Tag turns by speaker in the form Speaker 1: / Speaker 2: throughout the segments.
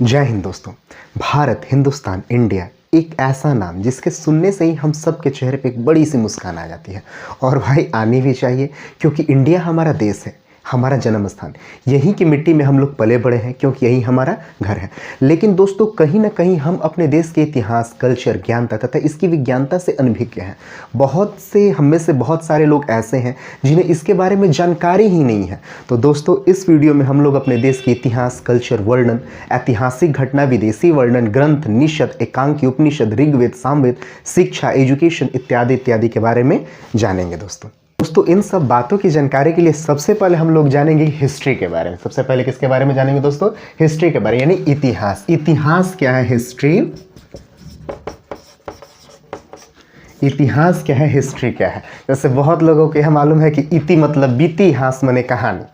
Speaker 1: जय हिंद दोस्तों। भारत, हिंदुस्तान, इंडिया एक ऐसा नाम जिसके सुनने से ही हम सब के चेहरे पे एक बड़ी सी मुस्कान आ जाती है। और भाई आनी भी चाहिए, क्योंकि इंडिया हमारा देश है, हमारा जन्म स्थान। यहीं की मिट्टी में हम लोग पले बड़े हैं, क्योंकि यही हमारा घर है। लेकिन दोस्तों कहीं ना कहीं हम अपने देश के इतिहास, कल्चर, ज्ञानता तथा इसकी विज्ञानता से अनभिज्ञ हैं। बहुत से हम में से बहुत सारे लोग ऐसे हैं जिन्हें इसके बारे में जानकारी ही नहीं है। तो दोस्तों इस वीडियो में हम लोग अपने देश के इतिहास, कल्चर, वर्णन, ऐतिहासिक घटना, विदेशी वर्णन, ग्रंथ, निषद, एकांकी, उपनिषद, ऋग्वेद, सामवेद, शिक्षा, एजुकेशन इत्यादि इत्यादि के बारे में जानेंगे। दोस्तों इन सब बातों की जानकारी के लिए सबसे पहले हम लोग जानेंगे हिस्ट्री के बारे में। सबसे पहले किसके बारे में जानेंगे दोस्तों? हिस्ट्री के बारे में, यानी इतिहास। इतिहास क्या है? हिस्ट्री। इतिहास क्या है? हिस्ट्री क्या है? जैसे बहुत लोगों को यह मालूम है कि इति मतलब बीती, हास माने कहानी,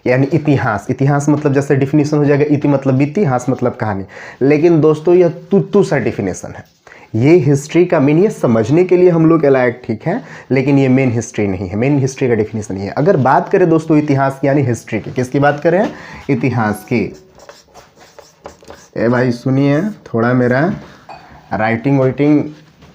Speaker 1: यानी इतिहास। इतिहास मतलब जैसे डिफिनेशन हो जाएगा, इति मतलब बीती, हास मतलब कहानी। लेकिन दोस्तों यह तुत्तु सा डिफिनेशन है। ये हिस्ट्री का मेन, ये समझने के लिए हम लोग लायक ठीक है, लेकिन ये मेन हिस्ट्री नहीं है, मेन हिस्ट्री का डिफिनेशन नहीं है। अगर बात करें दोस्तों इतिहास की यानी हिस्ट्री की, किसकी बात करें? इतिहास की। ए भाई सुनिए, थोड़ा मेरा राइटिंग वाइटिंग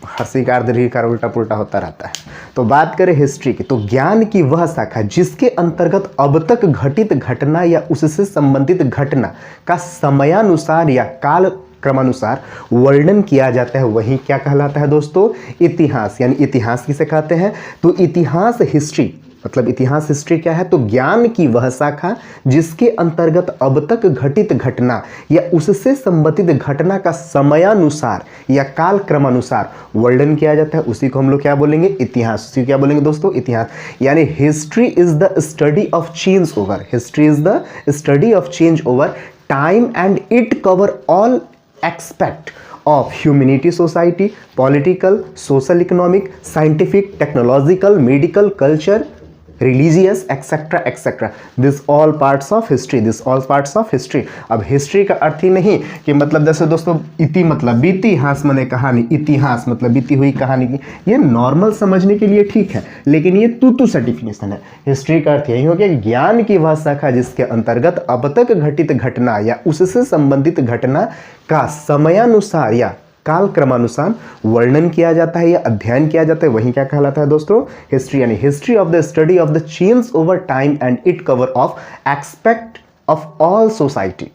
Speaker 1: हर्षिकार दीर्घिकार उल्टा पुल्टा होता रहता है। तो बात करें हिस्ट्री की, तो ज्ञान की वह शाखा जिसके अंतर्गत अब तक घटित घटना या उससे संबंधित घटना का समयानुसार या काल क्रमानुसार वर्णन किया जाता है, वही क्या कहलाता है दोस्तों? इतिहास। यानी इतिहास किसे कहते हैं? तो इतिहास, हिस्ट्री मतलब इतिहास, हिस्ट्री क्या है? तो ज्ञान की वह शाखा जिसके अंतर्गत अब तक घटित घटना या उससे संबंधित घटना का समयानुसार या काल क्रमानुसार वर्णन किया जाता है, उसी को हम लोग क्या बोलेंगे? इतिहास। उसी को क्या बोलेंगे दोस्तों? इतिहास। यानी history is the study of change over, history is the study of change over time and it cover all aspect of humanity, society, political, social, economic, scientific, technological, medical, culture, religious, etc etc. This all parts of history, this all parts of history. अब history का अर्थ ही नहीं कि मतलब जैसे दोस्तों इति मतलब बीती, हास माने कहानी, इतिहास मतलब बीती हुई कहानी की, ये नॉर्मल समझने के लिए ठीक है, लेकिन ये तू सा डिफिनेशन है। हिस्ट्री का अर्थ यही हो गया ज्ञान की वह शाखा जिसके अंतर्गत अब तक घटित घटना या उससे संबंधित घटना का समयानुसार या काल क्रमानुसार वर्णन किया जाता है या अध्ययन किया जाता है, वही क्या कहलाता है दोस्तों? हिस्ट्री। यानी history of the study of the change over time and it cover of expect of all society,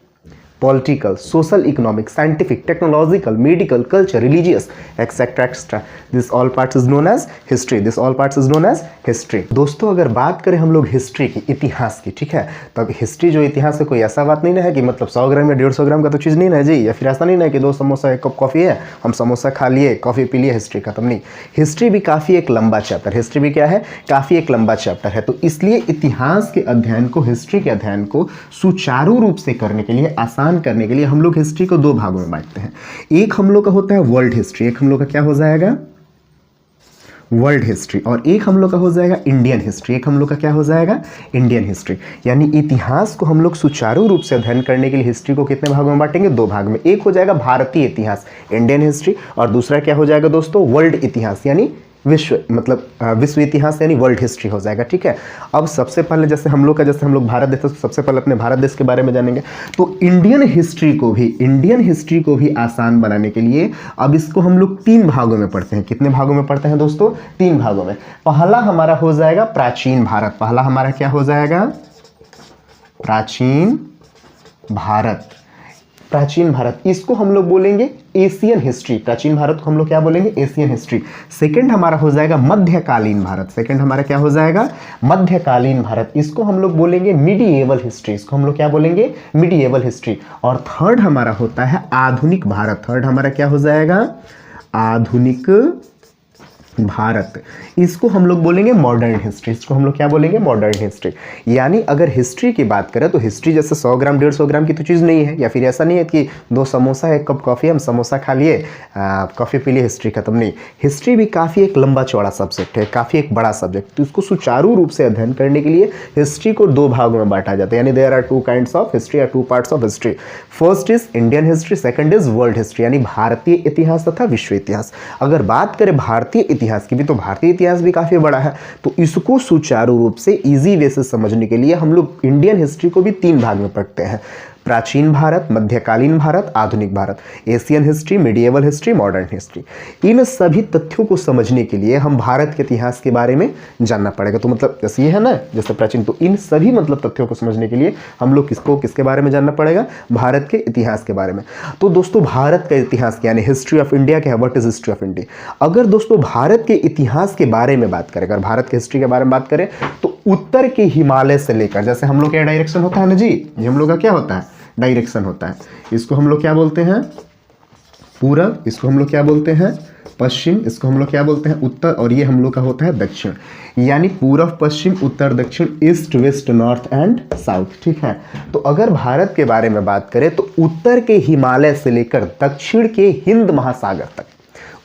Speaker 1: political, social, economic, scientific, technological, medical, culture, religious, etc etc. This all parts is known as history. This all parts is known as history. दोस्तों अगर बात करें हम लोग history की, इतिहास की, ठीक है, तो अब हिस्ट्री जो इतिहास है कोई ऐसा बात नहीं ना है कि मतलब 100 ग्राम या 150 ग्राम का तो चीज़ नहीं ना है जी, या फिर ऐसा नहीं ना है कि 2 समोसा 1 कप कॉफ़ी है, हम समोसा खा लिए, कॉफ़ी पी लिए, हिस्ट्री खत्म नहीं। हिस्ट्री भी काफ़ी एक लंबा चैप्टर, हिस्ट्री भी क्या है? काफ़ी एक लंबा चैप्टर है। तो इसलिए इतिहास के अध्ययन को, हिस्ट्री के अध्ययन को सुचारू रूप से करने के लिए, आसान करने के लिए हम लोग हिस्ट्री को 2 भागों में बांटते हैं। एक हम लोग का होता है वर्ल्ड हिस्ट्री, एक हम लोग का क्या हो जाएगा? World history. और एक हम लोग का हो जाएगा इंडियन हिस्ट्री, एक हम लोग का क्या हो जाएगा? Indian history. यानी इतिहास को हम लोग सुचारू रूप से अध्ययन करने के लिए हिस्ट्री को कितने भागों में बांटेंगे? 2 भाग में। एक हो जाएगा भारतीय इतिहास, इंडियन हिस्ट्री, और दूसरा क्या हो जाएगा दोस्तों? वर्ल्ड इतिहास, यानी विश्व मतलब विश्व इतिहास, यानी वर्ल्ड हिस्ट्री हो जाएगा। ठीक है, अब सबसे पहले जैसे हम लोग भारत देश है, तो सबसे पहले अपने भारत देश के बारे में जानेंगे। तो इंडियन हिस्ट्री को भी आसान बनाने के लिए अब इसको हम लोग 3 भागों में पढ़ते हैं। कितने भागों में पढ़ते हैं दोस्तों? 3 भागों में। पहला हमारा हो जाएगा प्राचीन भारत। पहला हमारा क्या हो जाएगा? प्राचीन भारत। प्राचीन भारत, इसको हम लोग बोलेंगे एशियन हिस्ट्री। प्राचीन भारत को हम लोग क्या बोलेंगे? Asian history. सेकंड हमारा हो जाएगा मध्यकालीन भारत। सेकंड हमारा क्या हो जाएगा? मध्यकालीन भारत। इसको हम लोग बोलेंगे मिडिएवल हिस्ट्री। इसको हम लोग क्या बोलेंगे? Medieval history. और थर्ड हमारा होता है आधुनिक भारत। थर्ड हमारा क्या हो जाएगा? आधुनिक भारत। इसको हम लोग बोलेंगे मॉडर्न हिस्ट्री। इसको हम लोग क्या बोलेंगे? Modern history. यानी अगर हिस्ट्री की बात करें तो हिस्ट्री जैसे 100 ग्राम 150 ग्राम की तो चीज़ नहीं है, या फिर ऐसा नहीं है कि 2 समोसा 1 कप कॉफ़ी, हम समोसा खा लिए, कॉफ़ी पी लिए, हिस्ट्री खत्म नहीं। हिस्ट्री भी काफ़ी एक लंबा चौड़ा सब्जेक्ट है, काफ़ी एक बड़ा सब्जेक्ट। तो इसको सुचारू रूप से अध्ययन करने के लिए हिस्ट्री को 2 भागों में बांटा जाता है। यानी there are 2 kinds of history, या 2 parts of history. First is Indian history, second is world history, यानी भारतीय इतिहास तथा विश्व इतिहास। अगर बात करें भारतीय इतिहास की भी, तो भारतीय इतिहास भी काफ़ी बड़ा है। तो इसको सुचारू रूप से इजी वे से समझने के लिए हम लोग इंडियन हिस्ट्री को भी 3 भाग में पढ़ते हैं। प्राचीन भारत, मध्यकालीन भारत, आधुनिक Bharat, Asian history, medieval history, modern history. इन सभी तथ्यों को समझने के लिए हम भारत के इतिहास के बारे में जानना पड़ेगा। तो मतलब जैसे ये है ना, जैसे प्राचीन, तो इन सभी मतलब तथ्यों को समझने के लिए हम लोग किसके बारे में जानना पड़ेगा? भारत के इतिहास के बारे में। तो दोस्तों भारत का इतिहास यानी हिस्ट्री ऑफ इंडिया क्या है? What is history of India? अगर दोस्तों भारत के इतिहास के बारे में बात करें, अगर भारत के हिस्ट्री के बारे में बात करें, तो उत्तर के हिमालय से लेकर, जैसे हम लोग का डायरेक्शन होता है ना जी, ये हम लोग का क्या होता है? डायरेक्शन होता है। इसको हम लोग क्या बोलते हैं? पूरब। इसको हम लोग क्या बोलते हैं? पश्चिम। इसको हम लोग क्या बोलते हैं? उत्तर। और ये हम लोग का होता है दक्षिण, यानी पूरब, पश्चिम, उत्तर, दक्षिण, east, west, north and south. ठीक है। तो अगर भारत के बारे में बात करें तो उत्तर के हिमालय से लेकर दक्षिण के हिंद महासागर तक,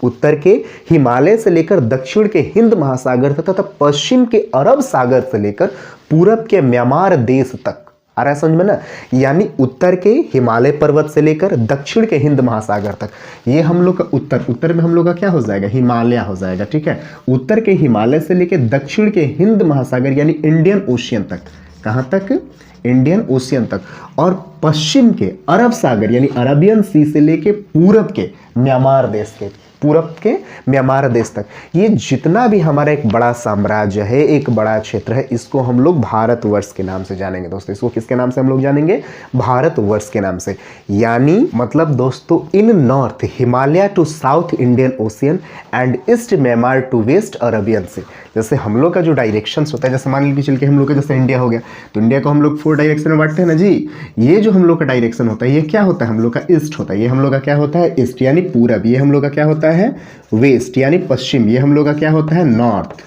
Speaker 1: उत्तर के हिमालय से लेकर दक्षिण के हिंद महासागर तक तथा पश्चिम के अरब सागर से लेकर पूरब के म्यांमार देश तक। आ रहा है समझ में ना? यानी उत्तर के हिमालय पर्वत से लेकर दक्षिण के हिंद महासागर तक, ये हम लोग का उत्तर। उत्तर में हम लोग का क्या हो जाएगा? हिमालय हो जाएगा। ठीक है। उत्तर के हिमालय से लेकर दक्षिण के हिंद महासागर यानी इंडियन ओशियन तक। कहां तक? इंडियन ओशियन तक। और पश्चिम के अरब सागर यानी अरबियन सी से लेकर पूरब के म्यांमार देश के, पूरब के म्यांमार देश तक, ये जितना भी हमारा एक बड़ा साम्राज्य है, एक बड़ा क्षेत्र है, इसको हम लोग भारतवर्ष के नाम से जानेंगे दोस्तों। इसको किसके नाम से हम लोग जानेंगे? भारतवर्ष के नाम से। यानी मतलब दोस्तों, in north Himalaya to south Indian Ocean and east Myanmar to west Arabian Sea. जैसे हम लोग का जो डायरेक्शन होता है, जैसे मान लीजिए चल के हम लोग का जैसे इंडिया हो गया, तो इंडिया को हम लोग 4 डायरेक्शन में बांटते हैं ना जी। ये जो हम लोग का डायरेक्शन होता है, ये क्या होता है? हम लोग का ईस्ट होता है। ये हम लोग का क्या होता है? ईस्ट यानी पूरब। ये हम लोग का क्या होता है? वेस्ट यानी पश्चिम। ये हम लोग का क्या होता है? नॉर्थ।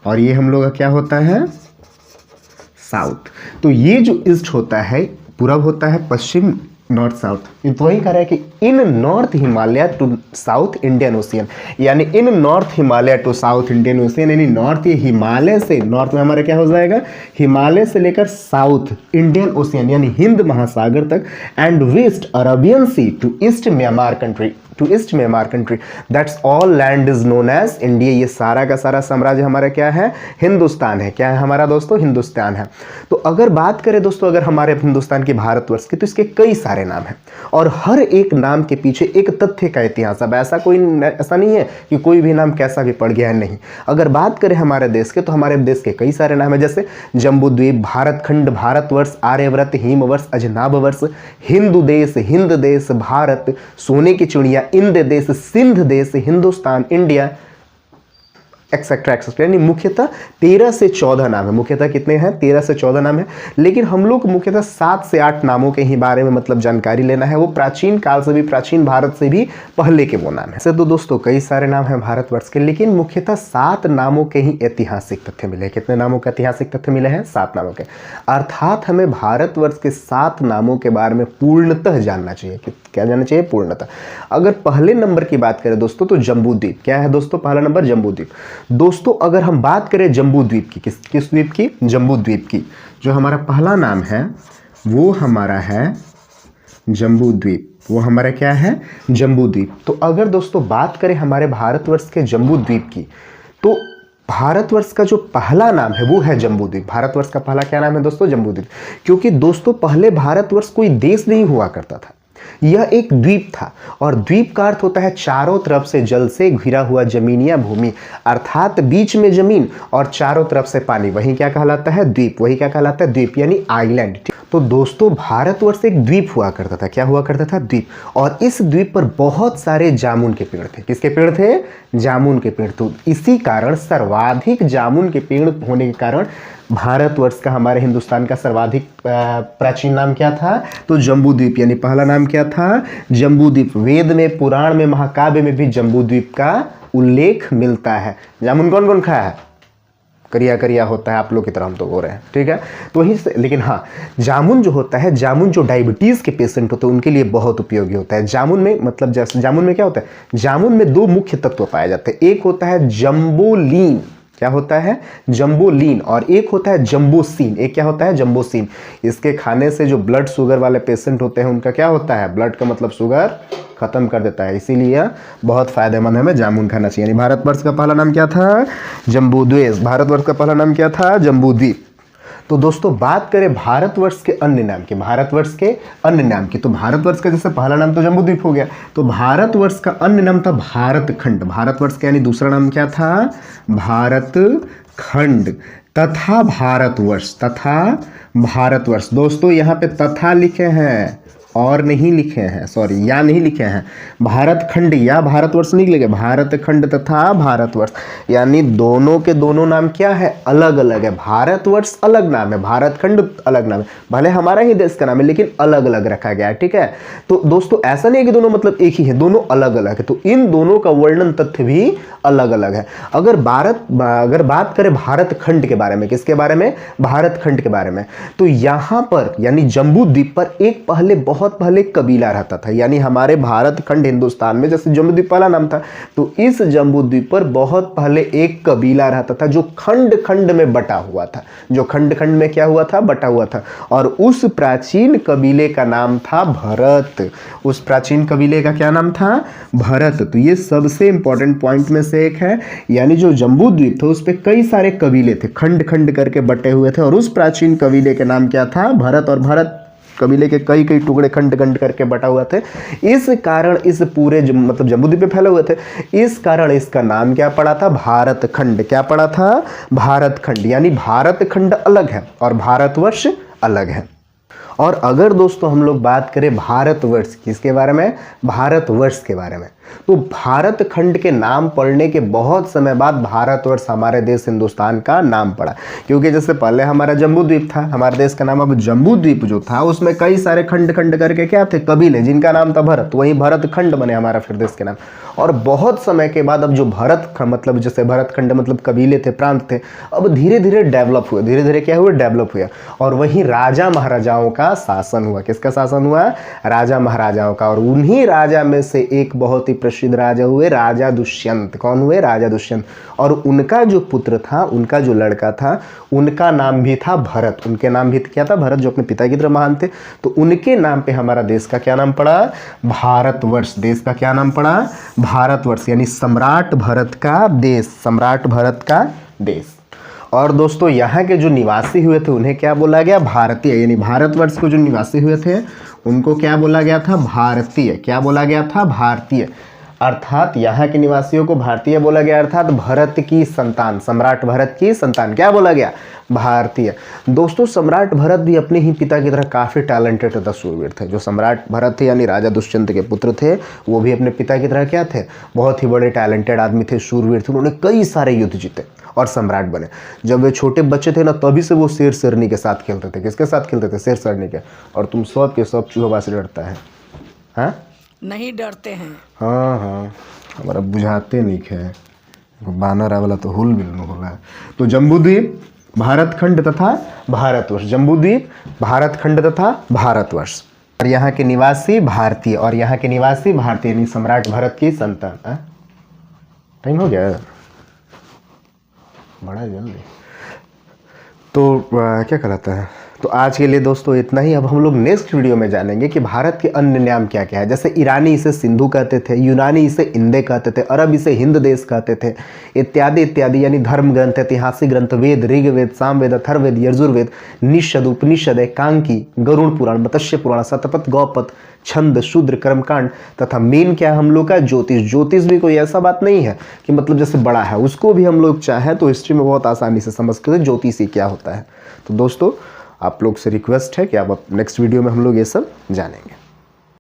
Speaker 1: और ये हम लोग का क्या होता है? साउथ। तो ये जो ईस्ट होता है, पूरब होता है, पश्चिम, नॉर्थ, साउथ। तो वही कह रहा है कि in north Himalaya to south Indian Ocean, यानी in north Himalaya to south Indian Ocean, यानी नॉर्थ, ये हिमालय से, नॉर्थ में हमारा क्या हो जाएगा? हिमालय से लेकर साउथ इंडियन ओशियन यानी हिंद महासागर तक, and west Arabian sea to east Myanmar country, to east Myanmar country, that's all land is known as India. ये सारा का सारा साम्राज्य हमारा क्या है? हिंदुस्तान है। क्या है हमारा दोस्तों? हिंदुस्तान है। तो अगर बात करें दोस्तों, अगर हमारे हिंदुस्तान की, भारतवर्ष की, तो इसके कई सारे नाम हैं और हर एक नाम के पीछे एक तथ्य का इतिहास। अब ऐसा नहीं है कि कोई भी नाम कैसा भी पड़ गया है, नहीं। अगर बात करें हमारे देश के, तो हमारे देश के कई सारे नाम हैं, जैसे जम्बूद्वीप, भारतखंड, भारतवर्ष, आर्यव्रत, हिमवर्ष, अजनाबवर्ष, हिंदू देश, हिंद देश, भारत, सोने की चिड़िया, इंद देश, सिंध देश, हिंदुस्तान, इंडिया, एक्सेट्रा एक्सेट्रा। यानी मुख्यतः 13 से 14 नाम है। मुख्यतः कितने हैं? 13 से 14 नाम है। लेकिन हम लोग मुख्यतः 7 से 8 नामों के ही बारे में मतलब जानकारी लेना है। वो प्राचीन काल से भी, प्राचीन भारत से भी पहले के वो नाम है। ऐसे तो दोस्तों कई सारे नाम हैं भारतवर्ष के, लेकिन मुख्यतः 7 नामों के ही ऐतिहासिक तथ्य मिले। कितने नामों के ऐतिहासिक तथ्य मिले हैं? 7 नामों के। अर्थात हमें भारतवर्ष के 7 नामों के बारे में पूर्णतः जानना चाहिए। क्या जानना चाहिए? पूर्णतः। अगर पहले नंबर की बात करें दोस्तों, तो जम्बूद्वीप। क्या है दोस्तों? पहला नंबर जम्बूद्वीप। दोस्तों अगर हम बात करें जम्बूद्वीप की, किस द्वीप की? जम्बूद्वीप की। जो हमारा पहला नाम है वो हमारा है जम्बूद्वीप। वो हमारा क्या है? जम्बूद्वीप। तो अगर दोस्तों बात करें हमारे भारतवर्ष के जम्बूद्वीप की, तो भारतवर्ष का जो पहला नाम है वो है जम्बूद्वीप। भारतवर्ष का पहला क्या नाम है दोस्तों? जम्बूद्वीप। क्योंकि दोस्तों पहले भारतवर्ष कोई देश नहीं हुआ करता था, यह एक द्वीप था। और द्वीप का अर्थ होता है चारों तरफ से जल से घिरा हुआ जमीन या भूमि, अर्थात बीच में जमीन और चारों तरफ से पानी, वही क्या कहलाता है? द्वीप। वही क्या कहलाता है? द्वीप यानी आइलैंड। तो दोस्तों भारतवर्ष एक द्वीप हुआ करता था। क्या हुआ करता था? द्वीप। और इस द्वीप पर बहुत सारे जामुन के पेड़ थे। किसके पेड़ थे? जामुन के पेड़। तो इसी कारण सर्वाधिक जामुन के पेड़ होने के कारण भारतवर्ष का, हमारे हिंदुस्तान का सर्वाधिक प्राचीन नाम क्या था? तो जम्बूद्वीप। यानी पहला नाम क्या था? जम्बूद्वीप। वेद में, पुराण में, महाकाव्य में भी जम्बूद्वीप का उल्लेख मिलता है। जामुन कौन कौन खाया है? करिया करिया होता है, आप लोग की तरह हम तो हो रहे हैं, ठीक है। तो वही, लेकिन हाँ, जामुन जो होता है, जामुन जो डायबिटीज़ के पेशेंट होते हैं उनके लिए बहुत उपयोगी होता है। जामुन में मतलब जैसे जामुन में क्या होता है? जामुन में 2 मुख्य तत्व पाए जाते हैं। एक होता है जम्बोलीन। क्या होता है? जम्बोलीन। और एक होता है जम्बोसिन। एक क्या होता है? जम्बोसिन। इसके खाने से जो ब्लड शुगर वाले पेशेंट होते हैं उनका क्या होता है? ब्लड का मतलब शुगर खत्म कर देता है। इसीलिए बहुत फायदेमंद है, हमें जामुन खाना चाहिए। यानी भारतवर्ष का पहला नाम क्या था? जम्बूद्वीप। भारतवर्ष का पहला नाम क्या था? जम्बूद्वीप। तो दोस्तों बात करें भारतवर्ष के अन्य नाम की, भारतवर्ष के अन्य नाम की, तो भारतवर्ष का जैसे पहला नाम तो जम्बूद्वीप हो गया, तो भारतवर्ष का अन्य नाम था भारतखंड। भारतवर्ष का यानी दूसरा नाम क्या था? भारतखंड तथा भारतवर्ष, तथा भारतवर्ष। दोस्तों यहाँ पे तथा लिखे हैं और नहीं लिखे हैं, सॉरी या नहीं लिखे हैं, भारतखंड या भारतवर्ष नहीं लिखे, भारतखंड तथा भारतवर्ष, यानी दोनों के दोनों नाम क्या है? अलग अलग है। भारतवर्ष अलग नाम है, भारतखंड अलग नाम है, भले हमारा ही देश का नाम है लेकिन अलग अलग रखा गया है, ठीक है। तो दोस्तों ऐसा नहीं है कि दोनों मतलब एक ही है, दोनों अलग अलग है, तो इन दोनों का वर्णन तथ्य भी अलग अलग है। अगर बात करें भारतखंड के बारे में, किसके बारे में? भारतखंड के बारे में, तो यहाँ पर यानी जम्बूद्वीप पर एक पहले बहुत पहले कबीला रहता था, यानी हमारे भारतखंड हिंदुस्तान में जैसे जम्बूद्वीप पहला नाम था, तो इस जम्बूद्वीप पर बहुत पहले एक कबीला रहता था जो खंड खंड में बटा हुआ था, जो खंड खंड में क्या हुआ था? बटा हुआ था, और उस प्राचीन कबीले का नाम था भरत। उस प्राचीन कबीले का क्या नाम था? भरत। तो ये सबसे इंपॉर्टेंट पॉइंट में से एक है, यानी जो जम्बूद्वीप था उस पर कई सारे कबीले थे, खंड खंड करके बटे हुए थे, और उस प्राचीन कबीले के नाम क्या था? भरत। और भरत कबीले के कई कई टुकड़े खंड खंड करके बटा हुआ थे, इस कारण इस पूरे मतलब जम्बूद्वीप पे फैले हुए थे, इस कारण इसका नाम क्या पड़ा था? भारतखंड। क्या पड़ा था? भारतखंड। यानी भारतखंड अलग है और भारतवर्ष अलग है। और अगर दोस्तों हम लोग बात करें भारतवर्ष, किसके बारे में? भारतवर्ष के बारे में, तो भारतखंड के नाम पड़ने के बहुत समय बाद भारतवर्ष हमारे देश हिंदुस्तान का नाम पड़ा, क्योंकि जैसे पहले हमारा जम्बूद्वीप था, हमारे देश का नाम, अब जम्बूद्वीप जो था उसमें कई सारे खंड खंड करके क्या थे? कबीले, जिनका नाम था भरत, वही भरतखंड बने हमारा फिर देश के नाम। और बहुत समय के बाद अब जो भरत मतलब जैसे भरतखंड मतलब कबीले थे, प्रांत थे, अब धीरे धीरे डेवलप हुए, धीरे धीरे क्या हुए? डेवलप हुआ, और वहीं राजा महाराजाओं का शासन हुआ। किसका शासन हुआ? राजा महाराजाओं का। और उन्हीं राजा में से एक बहुत ही प्रसिद्ध राजा हुए राजा दुष्यंत। कौन हुए? राजा दुष्यंत। और उनका जो पुत्र था, उनका जो लड़का था, उनका नाम भी था भरत। उनके नाम भी क्या था? भरत, जो अपने पिता की तरह महान थे। तो उनके नाम पे हमारा देश का क्या नाम पड़ा? भारतवर्ष। देश का क्या नाम पड़ा? भारतवर्ष, यानी सम्राट भरत का देश, सम्राट भरत का देश। और दोस्तों यहाँ के जो निवासी हुए थे उन्हें क्या बोला गया? भारतीय। यानी भारतवर्ष को जो निवासी हुए थे उनको क्या बोला गया था? भारतीय। क्या बोला गया था? भारतीय। अर्थात यहाँ के निवासियों को भारतीय बोला गया, अर्थात भरत की संतान, सम्राट भरत की संतान। क्या बोला गया? भारतीय। दोस्तों सम्राट भरत भी अपने ही पिता की तरह काफ़ी टैलेंटेड तथा शूरवीर थे। जो सम्राट भरत थे यानी राजा दुष्यंत के पुत्र थे, वो भी अपने पिता की तरह क्या थे? बहुत ही बड़े टैलेंटेड आदमी थे, शूरवीर थे। उन्होंने कई सारे युद्ध जीते और सम्राट बने। जब वे छोटे बच्चे थे ना, तभी से वो शेर शेरनी के साथ खेलते थे। किसके साथ खेलते थे? शेर शेरनी के। और तुम सब के सब चूहा से डरता है? हाँ,
Speaker 2: नहीं डरते हैं।
Speaker 1: हाँ हाँ, हमारा बुझाते नहीं है, बानर वाला तो हुल बिल होला। तो जम्बूद्वीप, भारतखंड तथा भारतवर्ष। जम्बूद्वीप, भारतखंड तथा भारतवर्ष। और यहाँ के निवासी भारतीय, और यहाँ के निवासी भारतीय, यानी सम्राट भरत की संतान। टाइम हो गया बड़ा जल्दी। तो क्या कहलाता है, तो आज के लिए दोस्तों इतना ही। अब हम लोग नेक्स्ट वीडियो में जानेंगे कि भारत के अन्य नाम क्या क्या है। जैसे ईरानी इसे सिंधु कहते थे, यूनानी इसे इंदे कहते थे, अरब इसे हिंद देश कहते थे, इत्यादि इत्यादि। यानी धर्म ग्रंथ, ऐतिहासिक ग्रंथ, वेद, ऋग्वेद, सामवेद, अथर्ववेद, यजुर्वेद, निषद, उपनिषद, एकांकी, गरुड़ पुराण, मत्स्य पुराण, शतपथ, गौपथ, छंद, शूद्र, कर्मकांड, तथा मेन क्या है हम लोग का? ज्योतिष। ज्योतिष भी कोई ऐसा बात नहीं है कि मतलब जैसे बड़ा है, उसको भी हम लोग चाहे तो हिस्ट्री में बहुत आसानी से समझ सकते हैं ज्योतिषी क्या होता है। तो दोस्तों आप लोग से रिक्वेस्ट है कि आप नेक्स्ट वीडियो में हम लोग ये सब जानेंगे।